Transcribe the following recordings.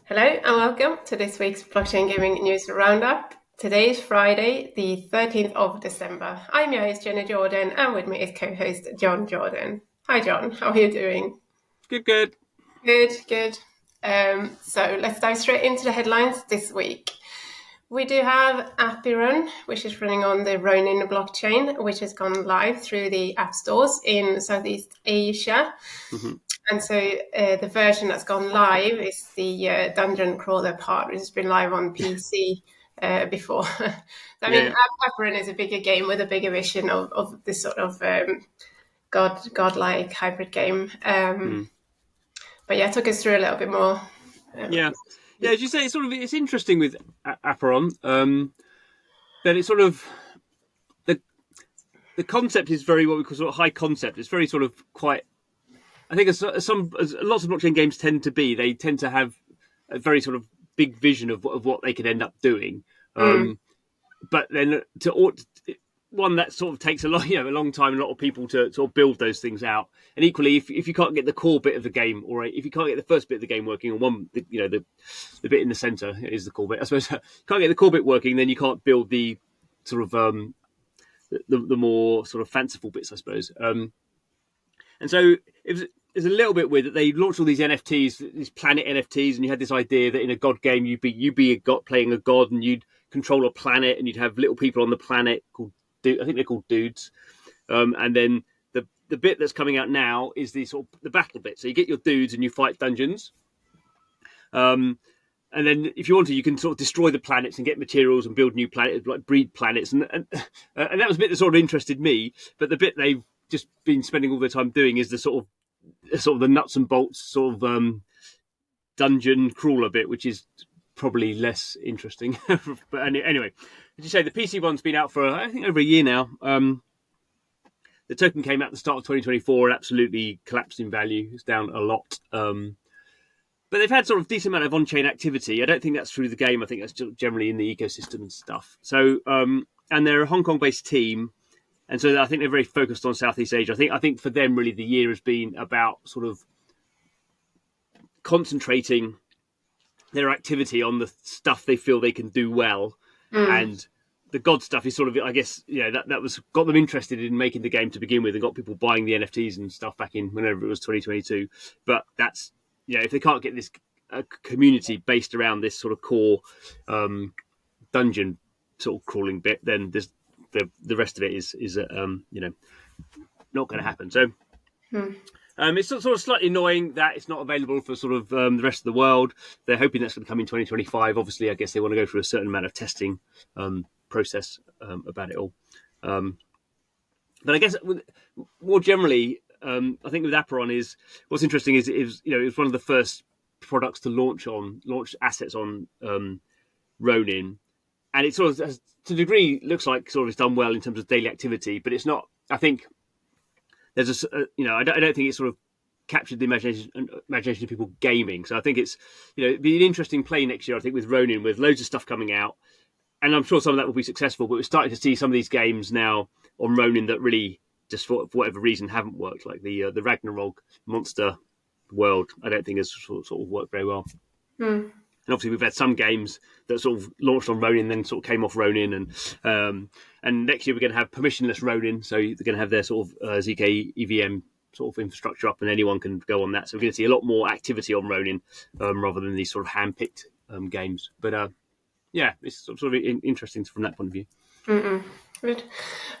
Hello and welcome to this week's Blockchain Gaming News Roundup. Today is Friday, the 13th of December. I'm your host, Jenna Jordan, and with me is co-host John Jordan. Hi, John. How are you doing? Good. Good. So let's dive straight into the headlines this week. We do have Apeiron, which is running on the Ronin blockchain, which has gone live through the app stores in Southeast Asia. Mm-hmm. And so the version that's gone live is the dungeon crawler part, which has been live on PC before. Apeiron is a bigger game with a bigger vision of this sort of godlike hybrid game. But yeah, talk us through a little bit more. As you say, it's interesting with Apeiron. That it's sort of the concept is very what we call sort of high concept. It's very sort of quite. I think as lots of blockchain games tend to be, they tend to have a very sort of big vision of what they could end up doing. But then one that sort of takes a long time, a lot of people to sort of build those things out. And equally, if you can't get the core bit of the game, or if you can't get the first bit of the game working, or the bit in the center is the core bit, I suppose. Can't get the core bit working, then you can't build the sort of the more sort of fanciful bits, I suppose. And so it was a little bit weird that they launched all these NFTs, these planet NFTs, and you had this idea that in a god game you'd be a god playing a god, and you'd control a planet, and you'd have little people on the planet called I think they're called dudes. And then the bit that's coming out now is the sort of the battle bit. So you get your dudes and you fight dungeons. And then if you want to, you can sort of destroy the planets and get materials and build new planets, like breed planets. And that was a bit that sort of interested me. But the bit they've just been spending all their time doing is the sort of the nuts and bolts sort of dungeon crawler bit, which is probably less interesting. But anyway, as you say, the PC one's been out for I think over a year now. The token came out at the start of 2024 and absolutely collapsed in value. It's down a lot. But they've had sort of decent amount of on-chain activity. I don't think that's through the game. I think that's generally in the ecosystem and stuff. So, and they're a Hong Kong-based team. And so I think they're very focused on Southeast Asia. I think for them, really, the year has been about sort of concentrating their activity on the stuff they feel they can do well. And the God stuff is sort of, I guess, that was got them interested in making the game to begin with and got people buying the NFTs and stuff back in whenever it was 2022. But that's, if they can't get this community based around this sort of core dungeon sort of crawling bit, then there's the rest of it is not going to happen. So it's sort of slightly annoying that it's not available for sort of the rest of the world. They're hoping that's going to come in 2025. Obviously, I guess they want to go through a certain amount of testing process about it all. But I guess more generally, I think with Apeiron is what's interesting is it was one of the first products to launch assets on Ronin, and it sort of to a degree looks like sort of it's done well in terms of daily activity, but it's not. I think there's I don't think it's sort of captured the imagination of people gaming. So I think it's it'd be an interesting play next year. I think with Ronin, with loads of stuff coming out, and I'm sure some of that will be successful. But we're starting to see some of these games now on Ronin that really just for whatever reason haven't worked, like the Ragnarok monster world. I don't think has sort of worked very well. And obviously, we've had some games that sort of launched on Ronin, then sort of came off Ronin, and next year we're going to have permissionless Ronin, so they're going to have their sort of ZK EVM sort of infrastructure up, and anyone can go on that. So we're going to see a lot more activity on Ronin rather than these sort of hand-picked games. But it's sort of interesting from that point of view. Good.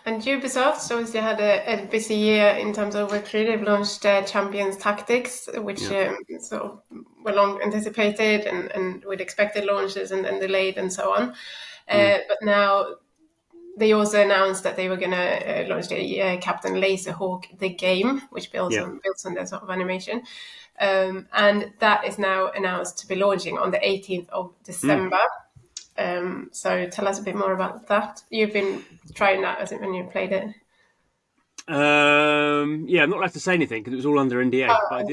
And Ubisoft obviously had a busy year in terms of Web3. They've launched Champions Tactics, which sort of were long anticipated and with expected launches and delayed and so on. But now they also announced that they were going to launch the Captain Laserhawk, the game, which builds on their sort of animation. And that is now announced to be launching on the 18th of December. So tell us a bit more about that. You've been trying that, as it when you played it? I'm not allowed to say anything because it was all under NDA. Oh. But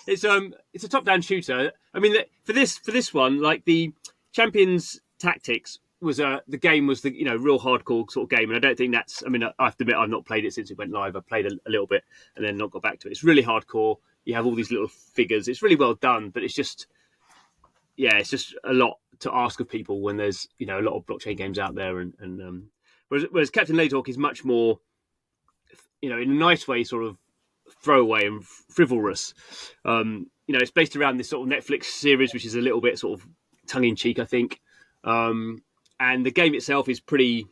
it's a top-down shooter. I mean, for this one, like the Champions Tactics was the game was the real hardcore sort of game, and I don't think that's. I mean, I have to admit I've not played it since it went live. I played a little bit and then not got back to it. It's really hardcore. you have all these little figures. It's really well done, but it's just a lot to ask of people when there's a lot of blockchain games out there, and whereas Captain Laserhawk is much more, in a nice way, sort of throwaway and frivolous. It's based around this sort of Netflix series, which is a little bit sort of tongue in cheek, I think. And the game itself is pretty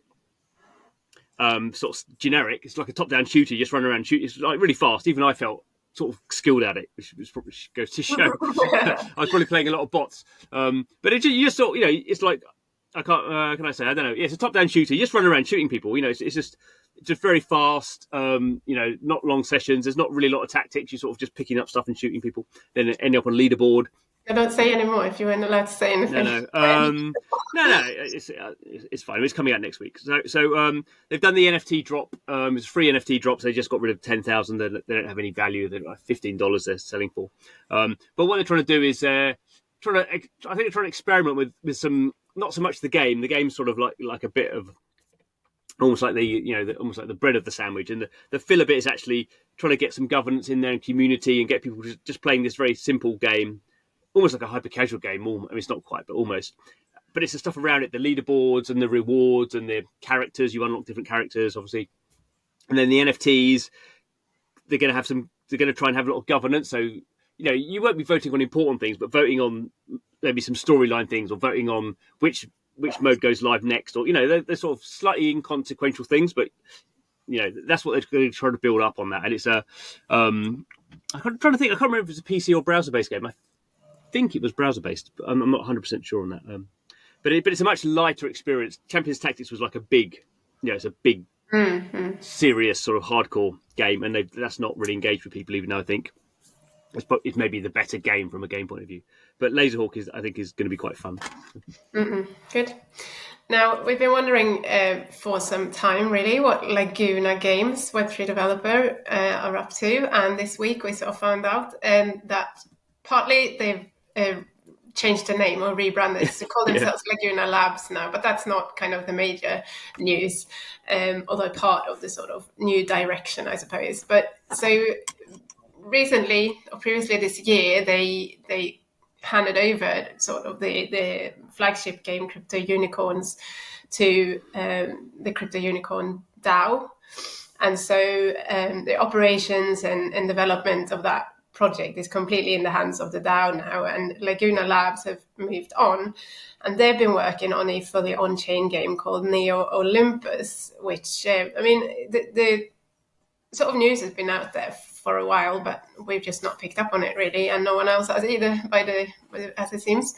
sort of generic. It's like a top-down shooter. You just run around shoot. It's like really fast. Even I felt sort of skilled at it, which probably goes to show. I was probably playing a lot of bots, but you just sort it's like I can't. Can I say? I don't know. It's a top-down shooter. You just run around shooting people. It's just very fast. Not long sessions. There's not really a lot of tactics. You're sort of just picking up stuff and shooting people. Then ending up on a leaderboard. I don't say anymore if you weren't allowed to say anything. No. It's fine. It's coming out next week. So they've done the NFT drop. It's a free NFT drop. So they just got rid of 10,000. They don't have any value. They're like $15 they're selling for. But what they're trying to do is I think they're trying to experiment with some, not so much the game. The game's sort of like a bit of almost like almost like the bread of the sandwich, and the filler bit is actually trying to get some governance in there and community and get people just playing this very simple game. Almost like a hyper casual game. It's not quite, but almost. But it's the stuff around it, the leaderboards and the rewards and the characters. You unlock different characters, obviously. And then the NFTs, they're going to try and have a lot of governance. So, you won't be voting on important things, but voting on maybe some storyline things, or voting on which mode goes live next, or, they're sort of slightly inconsequential things, but, that's what they're going to try to build up on that. And it's I'm trying to think, I can't remember if it's a PC or browser-based game. I think it was browser-based, but I'm not 100% sure on that. But it's a much lighter experience. Champions Tactics was like a big, it's a big, serious sort of hardcore game, and that's not really engaged with people, even though I think it's maybe the better game from a game point of view. But Laserhawk is going to be quite fun. Good. Now, we've been wondering for some time, really, what Laguna Games, Web3 developer, are up to. And this week we sort of found out that partly they've changed the name or rebranded to call themselves Laguna Labs now, but that's not kind of the major news, although part of the sort of new direction, I suppose. But so recently, or previously this year, they handed over sort of the flagship game Crypto Unicorns to the Crypto Unicorn DAO. And so the operations and development of that project is completely in the hands of the DAO now, and Laguna Labs have moved on, and they've been working on a fully on-chain game called Neo Olympus, which the sort of news has been out there for a while, but we've just not picked up on it really, and no one else has either, as it seems.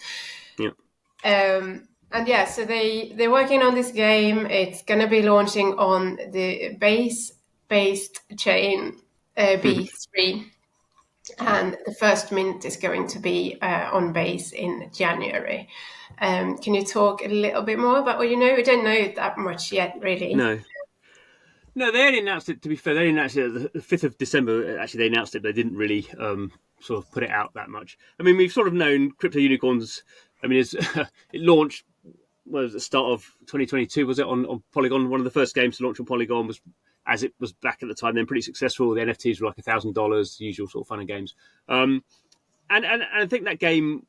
So they're working on this game. It's going to be launching on the base-based chain B3. And the first mint is going to be on base in January. Can you talk a little bit more about what you know? We don't know that much yet, really. No, they only announced it, to be fair. They only announced it the 5th of December. Actually, they announced it, but they didn't really sort of put it out that much. I mean, we've sort of known Crypto Unicorns. I mean, it launched, the start of 2022, was it, on Polygon? One of the first games to launch on Polygon was, as it was back at the time, then pretty successful. The NFTs were like $1,000, the usual sort of fun and games. And I think that game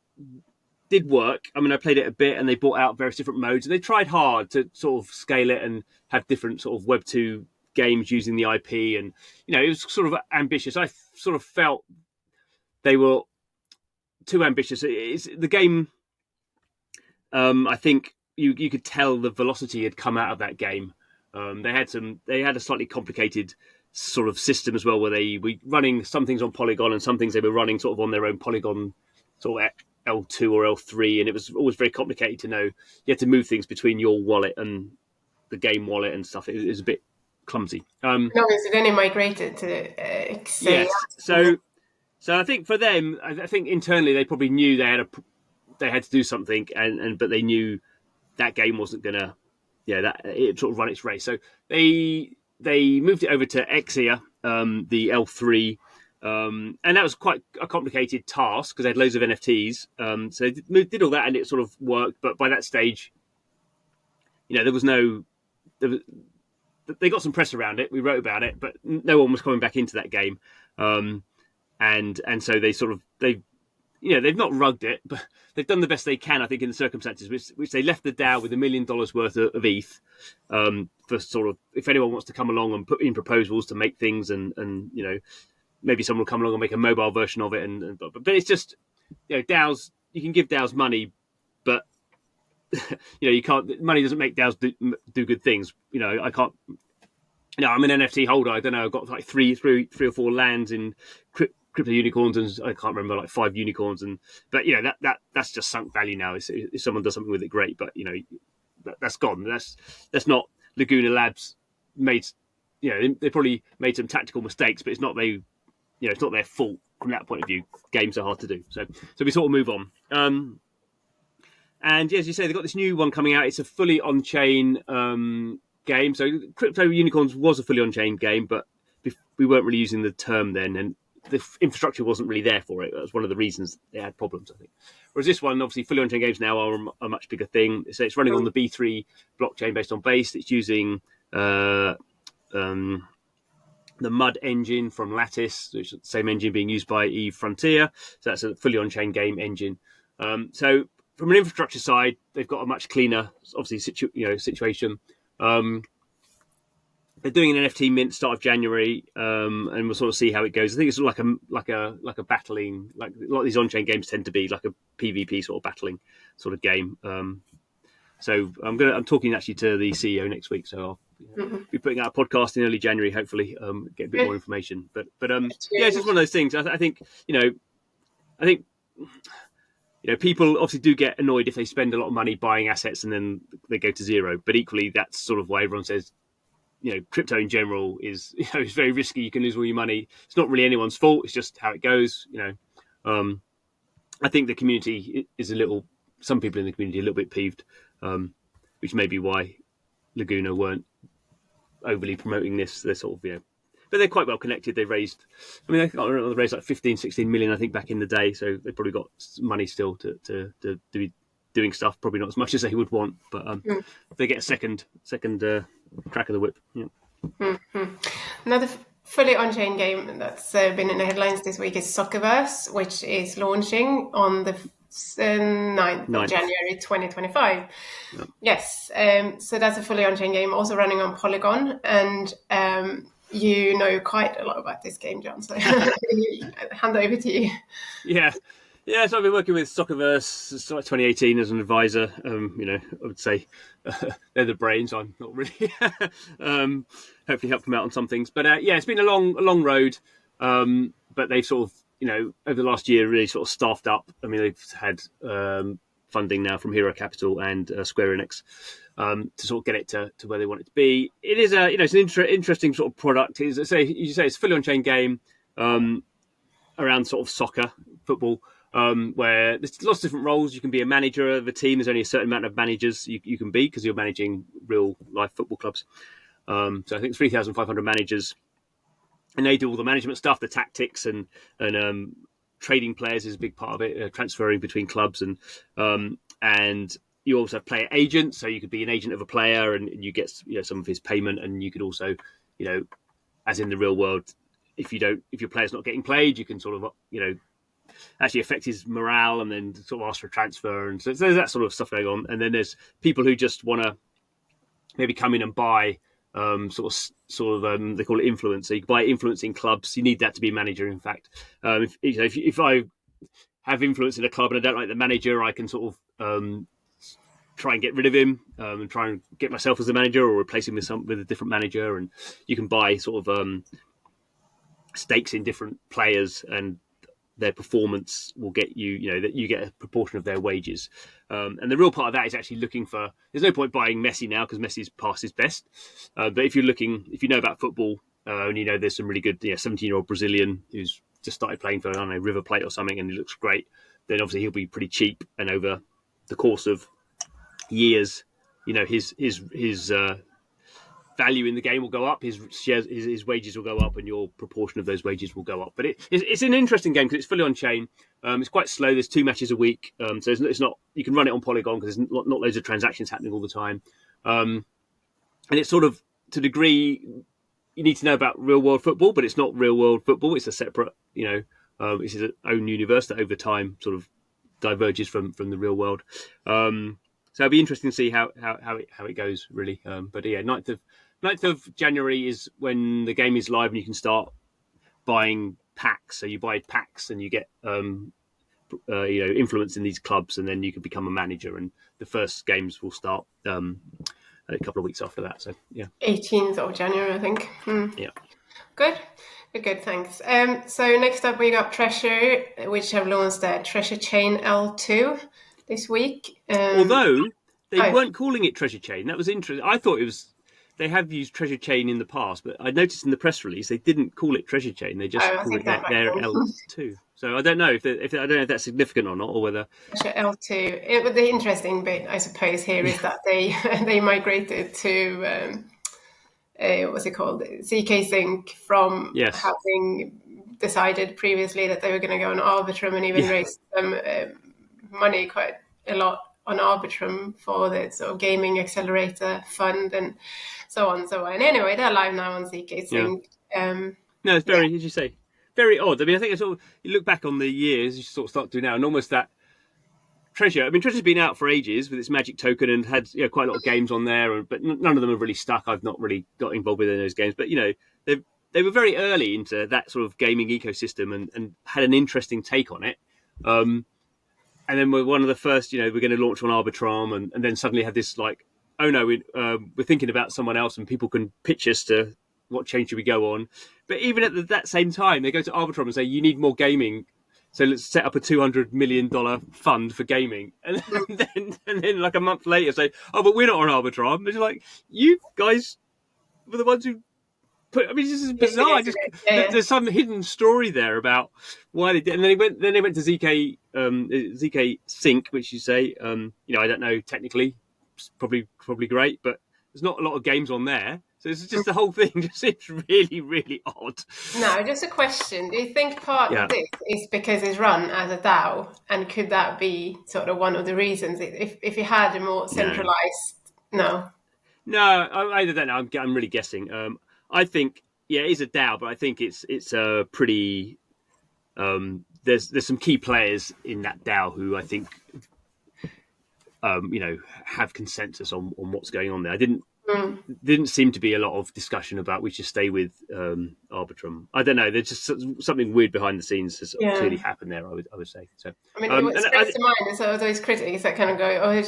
did work. I mean, I played it a bit, and they brought out various different modes, and they tried hard to sort of scale it and have different sort of Web 2 games using the IP. And, it was sort of ambitious. I sort of felt they were too ambitious. It's the game. I think you could tell the velocity had come out of that game. They had a slightly complicated sort of system as well, where they were running some things on Polygon and some things they were running sort of on their own Polygon sort of L2 or L3, and it was always very complicated to know. You had to move things between your wallet and the game wallet and stuff. It was a bit clumsy. No, it only migrated to Excel. Yes. So I think for them, I think internally they probably knew they had to do something, but they knew that game wasn't gonna. That it sort of run its race. So they moved it over to Exia, the L3, and that was quite a complicated task because they had loads of NFTs. So they did all that, and it sort of worked. But by that stage, there was they got some press around it. We wrote about it, but no one was coming back into that game. and so they've not rugged it, but they've done the best they can, I think, in the circumstances, which they left the DAO with $1 million worth of ETH for sort of, if anyone wants to come along and put in proposals to make things, and maybe someone will come along and make a mobile version of it, but it's just, DAOs, you can give DAOs money, but you can't. Money doesn't make DAOs do good things. I can't. I'm an NFT holder. I don't know. I've got like three or four lands in crypto unicorns, and I can't remember, like 5 unicorns, but that's just sunk value now. If someone does something with it, great, but that's gone. That's not Laguna Labs made. They probably made some tactical mistakes, but it's not it's not their fault from that point of view. Games are hard to do, so we sort of move on. And as you say, they've got this new one coming out. It's a fully on-chain game. So Crypto Unicorns was a fully on-chain game, but we weren't really using the term then, and the infrastructure wasn't really there for it. That was one of the reasons they had problems, I think. Whereas this one, obviously, fully on-chain games now are a much bigger thing. So it's running on the B3 blockchain based on Base. It's using the Mud engine from Lattice, which is the same engine being used by Eve Frontier. So that's a fully on-chain game engine. So from an infrastructure side, they've got a much cleaner, obviously, situation. They're doing an NFT mint start of January, and we'll sort of see how it goes. I think it's like a battling, like a lot of these on-chain games tend to be like a PvP sort of battling sort of game. So I'm talking actually to the CEO next week, so I'll be putting out a podcast in early January, hopefully, get a bit more information. But it's just one of those things. I think people obviously do get annoyed if they spend a lot of money buying assets and then they go to zero. But equally, that's sort of why everyone says, crypto in general is very risky. You can lose all your money. It's not really anyone's fault. It's just how it goes. I think the community is some people in the community are a little bit peeved, which may be why Laguna weren't overly promoting this. They're sort of, but they're quite well connected. They raised, they raised like 15, 16 million, I think, back in the day. So they've probably got money still to be doing stuff. Probably not as much as they would want, but they get a second crack of the whip. Yeah. Mm-hmm. Another fully on-chain game that's been in the headlines this week is Soccerverse, which is launching on the 9th of January 2025. Yep. Yes, so that's a fully on-chain game, also running on Polygon, and you know quite a lot about this game, John, so hand over to you. Yeah, so I've been working with Soccerverse since 2018 as an advisor. I would say they're the brains. I'm not really. Hopefully help them out on some things. But it's been a long road. But they've sort of, over the last year, really sort of staffed up. They've had funding now from Hero Capital and Square Enix to sort of get it to where they want it to be. It is it's an interesting sort of product. You say it's a fully on-chain game around sort of soccer, football. Where there's lots of different roles. You can be a manager of a team. There's only a certain amount of managers you can be because you're managing real life football clubs. So I think 3,500 managers, and they do all the management stuff, the tactics, and trading players is a big part of it, transferring between clubs, and you also have player agents. So you could be an agent of a player, and you get some of his payment, and you could also, as in the real world, if your player's not getting played, you can sort of actually affect his morale and then sort of ask for a transfer. And so there's that sort of stuff going on. And then there's people who just want to maybe come in and buy sort of they call it influence. So you can buy influence in clubs. You need that to be a manager, in fact. If I have influence in a club and I don't like the manager, I can sort of try and get rid of him and try and get myself as the manager or replace him with a different manager. And you can buy sort of stakes in different players, and their performance will get you, that you get a proportion of their wages. And the real part of that is actually looking for, there's no point buying Messi now because Messi's past his best. But if you know about football, and there's some really good 17-year-old Brazilian who's just started playing for, I don't know, River Plate or something, and he looks great, then obviously he'll be pretty cheap. And over the course of years, his value in the game will go up, his wages will go up, and your proportion of those wages will go up. But it's an interesting game because it's fully on chain. It's quite slow. There's 2 matches a week, so it's not. You can run it on Polygon because there's not loads of transactions happening all the time. And it's sort of, to a degree, you need to know about real world football, but it's not real world football. It's a separate It's its own universe that over time sort of diverges from the real world. So it'll be interesting to see how it goes, really. But yeah, 9th of January is when the game is live and you can start buying packs. So you buy packs and you get influence in these clubs, and then you can become a manager. And the first games will start a couple of weeks after that. So yeah, 18th of January, I think. Yeah. Good, thanks. So next up we got Treasure, which have launched their Treasure Chain L2 this week. Although they weren't calling it Treasure Chain. That was interesting. I thought it was. They have used Treasure Chain in the past, but I noticed in the press release they didn't call it Treasure Chain. They just called it their L2. So I don't know if I don't know if that's significant or not, or whether Treasure L2. The interesting bit, I suppose, here is that they migrated to what's it called, ZKsync from having decided previously that they were going to go on Arbitrum and even raise some money quite a lot on Arbitrum for the sort of gaming accelerator fund and so on and so on. Anyway, they're live now on ZKsync. No, it's very, as you say, very odd. I mean, I think it's all, you look back on the years, you sort of start to do now, and almost that Treasure. I mean, Treasure's been out for ages with its magic token and had quite a lot of games on there, but none of them have really stuck. I've not really got involved with any of those games, but they were very early into that sort of gaming ecosystem and had an interesting take on it. And then we're one of the first, we're going to launch on Arbitrum, and then suddenly have this like, oh no, we're thinking about someone else, and people can pitch us to what chain should we go on. But even at that same time, they go to Arbitrum and say, you need more gaming, so let's set up a $200 million fund for gaming. And then like a month later say, oh, but we're not on Arbitrum. It's like, you guys were the ones who put, I mean, this is bizarre. There's some hidden story there about why they did. And then they went to ZKsync, which you say, I don't know, technically, it's probably great, but there's not a lot of games on there. So it's just the whole thing just seems really, really odd. No, just a question. Do you think part of this is because it's run as a DAO? And could that be sort of one of the reasons? If you had a more centralized... No, I don't know. I'm really guessing. I think, it is a DAO, but I think it's a pretty... there's some key players in that DAO who I think, have consensus on what's going on there. Didn't seem to be a lot of discussion about we should stay with Arbitrum. I don't know. There's just something weird behind the scenes has clearly happened there. I would say. So I mean, what springs to mind is all those critics that kind of go, "Oh,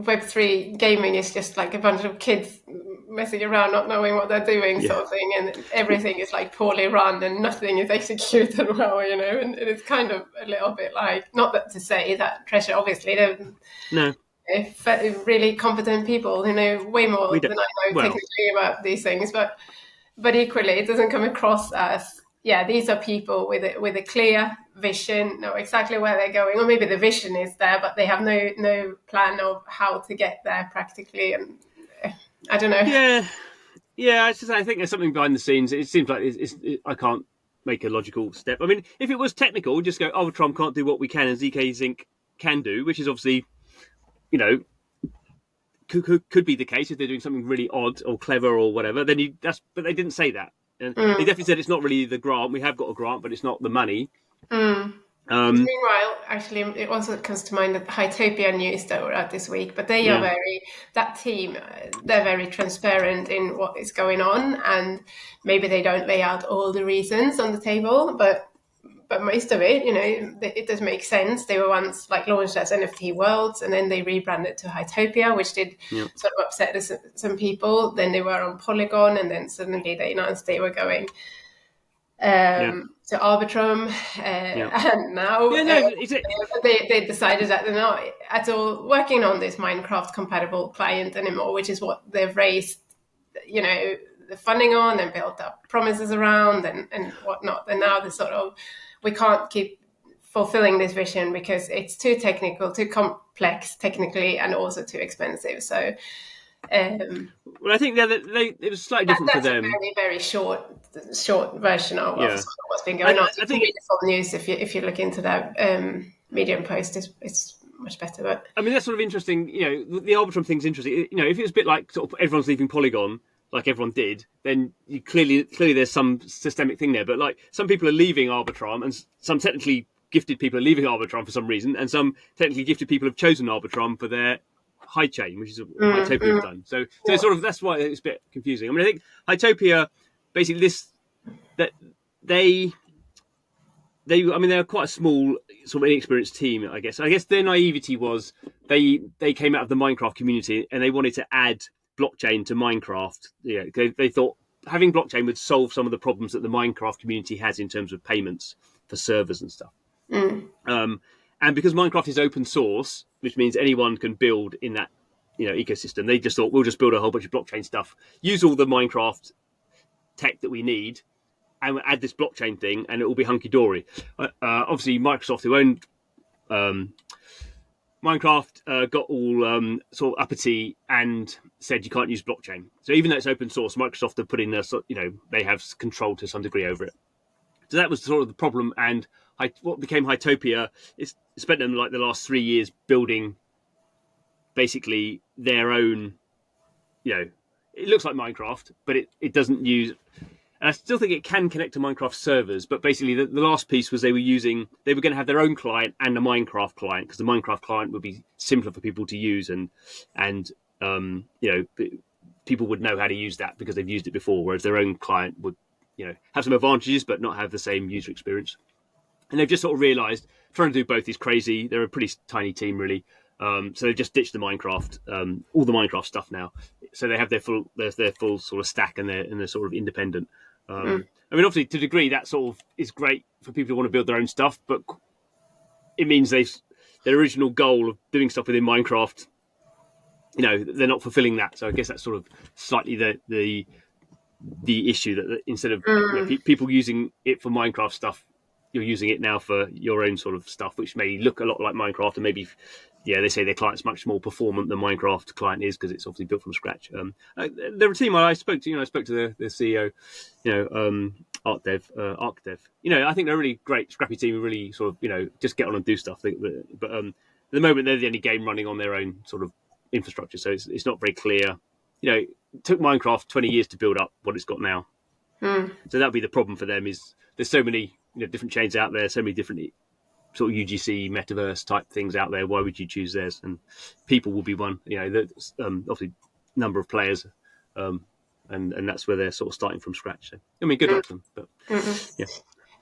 Web3 gaming is just like a bunch of kids messing around, not knowing what they're doing," sort of thing, and everything is like poorly run and nothing is executed well, and it's kind of a little bit like, not that to say that Treasure, obviously, really competent people who know way more than I know technically about these things, but equally it doesn't come across as these are people with a clear vision, know exactly where they're going, or maybe the vision is there but they have no plan of how to get there practically, and I don't know. I think there's something behind the scenes. It seems like I can't make a logical step. I mean, if it was technical, just go, Trump can't do what we can and ZKsync can do, which is obviously could be the case if they're doing something really odd or clever or whatever. Then but they didn't say that, and they definitely said it's not really the grant. We have got a grant, but it's not the money. Meanwhile, actually, it also comes to mind that Hytopia news that were out this week, but they are that team, they're very transparent in what is going on, and maybe they don't lay out all the reasons on the table, but most of it, it does make sense. They were once launched as NFT Worlds, and then they rebranded to Hytopia, which did sort of upset some people. Then they were on Polygon, and then suddenly they announced they were going to Arbitrum, and now they decided that they're not at all working on this Minecraft compatible client anymore, which is what they've raised, the funding on and built up promises around and whatnot. And now they're sort of, we can't keep fulfilling this vision because it's too technical, too complex technically, and also too expensive. So, well, I think it was slightly different for them. That's a very, very short version of what's been going on. I think it's full news if you look into that Medium post. It's much better. But I mean, that's sort of interesting. The Arbitrum thing's interesting. If it was a bit like sort of everyone's leaving Polygon, like everyone did, then you clearly there's some systemic thing there. But like some people are leaving Arbitrum, and some technically gifted people are leaving Arbitrum for some reason, and some technically gifted people have chosen Arbitrum for their high chain, which is what Hytopia have done. So it's sort of, that's why it's a bit confusing. I mean, I think Hytopia basically that they're quite a small, sort of inexperienced team, I guess. I guess their naivety was they came out of the Minecraft community and they wanted to add blockchain to Minecraft. Yeah, they thought having blockchain would solve some of the problems that the Minecraft community has in terms of payments for servers and stuff. And because Minecraft is open source, which means anyone can build in that ecosystem, they just thought we'll just build a whole bunch of blockchain stuff, use all the Minecraft tech that we need, and we'll add this blockchain thing, and it will be hunky dory. Obviously, Microsoft, who owned Minecraft, got all sort of uppity and said you can't use blockchain. So even though it's open source, Microsoft have put in they have control to some degree over it. So that was sort of the problem. And what became Hytopia is spent them like the last 3 years building basically their own. It looks like Minecraft, but it doesn't use. And I still think it can connect to Minecraft servers, but basically the last piece was they were going to have their own client and a Minecraft client, because the Minecraft client would be simpler for people to use, and people would know how to use that because they've used it before, whereas their own client would have some advantages but not have the same user experience. And they've just sort of realised trying to do both is crazy. They're a pretty tiny team, really. So they've just ditched the Minecraft, all the Minecraft stuff now. So they have their full sort of stack, and they're sort of independent. I mean, obviously, to a degree, that sort of is great for people who want to build their own stuff, but it means their original goal of doing stuff within Minecraft, they're not fulfilling that. So I guess that's sort of slightly the issue, that instead of people using it for Minecraft stuff, you're using it now for your own sort of stuff, which may look a lot like Minecraft, and maybe, they say their client's much more performant than Minecraft client is because it's obviously built from scratch. They're a team I spoke to. I spoke to the CEO, ArcDev. I think they're a really great, scrappy team who really sort of, just get on and do stuff. But at the moment, they're the only game running on their own sort of infrastructure, so it's not very clear. It took Minecraft 20 years to build up what it's got now. So that'll be the problem for them. Is there's so many different chains out there, so many different sort of UGC metaverse type things out there. Why would you choose theirs? And people will be one. There's obviously number of players, and that's where they're sort of starting from scratch. So I mean, good luck to them. But yeah.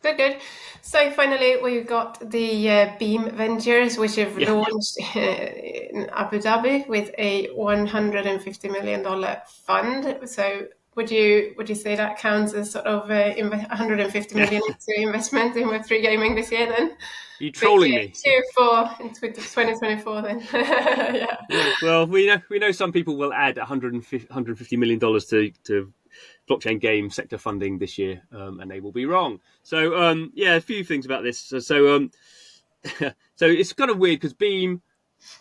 Good. So finally, we've got the Beam Ventures, which have launched in Abu Dhabi with a $150 million fund. So would you say that counts as sort of $150 million into investment in Web3 gaming this year? Then are you trolling me? Q4 in 2024. Then yeah. Well, we know some people will add $150 million to blockchain game sector funding this year, and they will be wrong. So a few things about this. So it's kind of weird because Beam,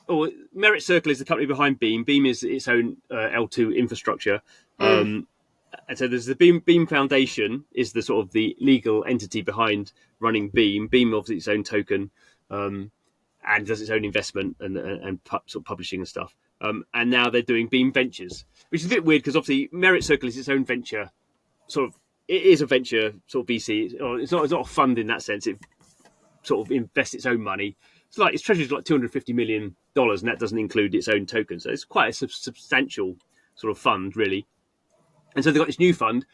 or Merit Circle, is the company behind Beam. Beam is its own L2 infrastructure. And so there's the Beam Foundation is the sort of the legal entity behind running Beam. Beam obviously its own token, and does its own investment and sort of publishing and stuff. And now they're doing Beam Ventures, which is a bit weird because obviously Merit Circle is its own venture. Sort of, it is a venture sort of VC. It's not a fund in that sense. It sort of invests its own money. Its treasury is like $250 million, and that doesn't include its own token. So it's quite a substantial sort of fund, really. And so they've got this new fund.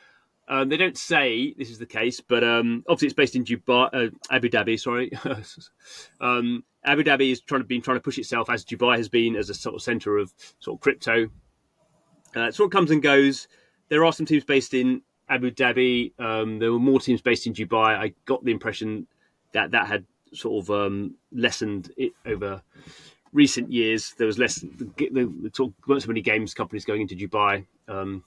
They don't say this is the case, but obviously it's based in Abu Dhabi. Sorry, Abu Dhabi is trying to push itself, as Dubai has been, as a sort of centre of sort of crypto. It sort of comes and goes. There are some teams based in Abu Dhabi. There were more teams based in Dubai. I got the impression that had sort of lessened it over recent years. There was less. There weren't so many games companies going into Dubai. I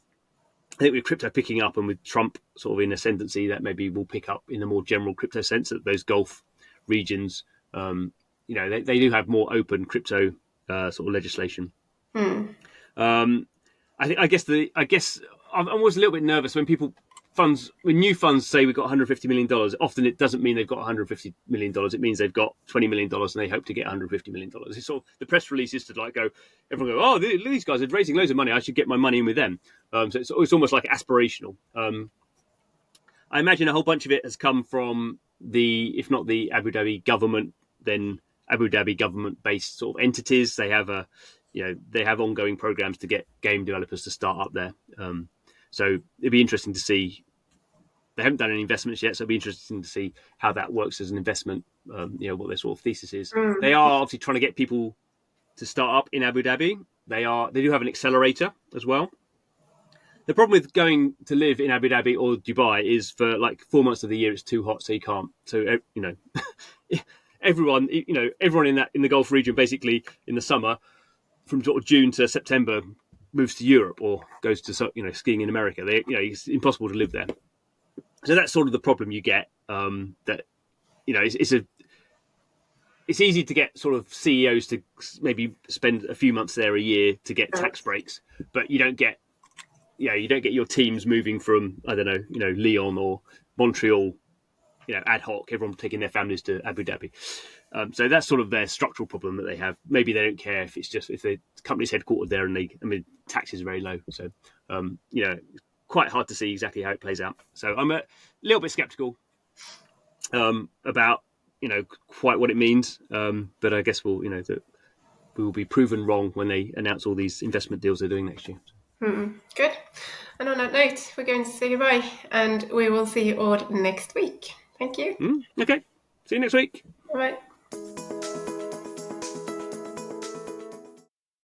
think with crypto picking up and with Trump sort of in ascendancy, that maybe will pick up in a more general crypto sense, that those Gulf regions, they do have more open crypto sort of legislation. I guess I'm always a little bit nervous when people funds, when new funds say we've got $150 million, often it doesn't mean they've got $150 million. It means they've got $20 million and they hope to get $150 million. It's sort of, the press release is to like go, everyone go, oh, these guys are raising loads of money. I should get my money in with them. So it's almost like aspirational. I imagine a whole bunch of it has come from if not the Abu Dhabi government, then Abu Dhabi government-based sort of entities. They have they have ongoing programs to get game developers to start up there. So it'd be interesting to see. They haven't done any investments yet, so it'd be interesting to see how that works as an investment. What their sort of thesis is. They are obviously trying to get people to start up in Abu Dhabi. They do have an accelerator as well. The problem with going to live in Abu Dhabi or Dubai is for like 4 months of the year it's too hot, so you can't. So everyone in the Gulf region, basically in the summer, from sort of June to September, moves to Europe or goes to skiing in America. It's impossible to live there. So that's sort of the problem you get. It's easy to get sort of CEOs to maybe spend a few months there a year to get tax breaks, but you don't get your teams moving from, I don't know, Lyon or Montreal, ad hoc, everyone taking their families to Abu Dhabi. So that's sort of their structural problem that they have. Maybe they don't care if the company's headquartered there and tax is very low. So, quite hard to see exactly how it plays out. So I'm a little bit skeptical about, quite what it means. But I guess we will be proven wrong when they announce all these investment deals they're doing next year. Good. And on that note, we're going to say goodbye, and we will see you all next week. Thank you. Okay. See you next week. Bye.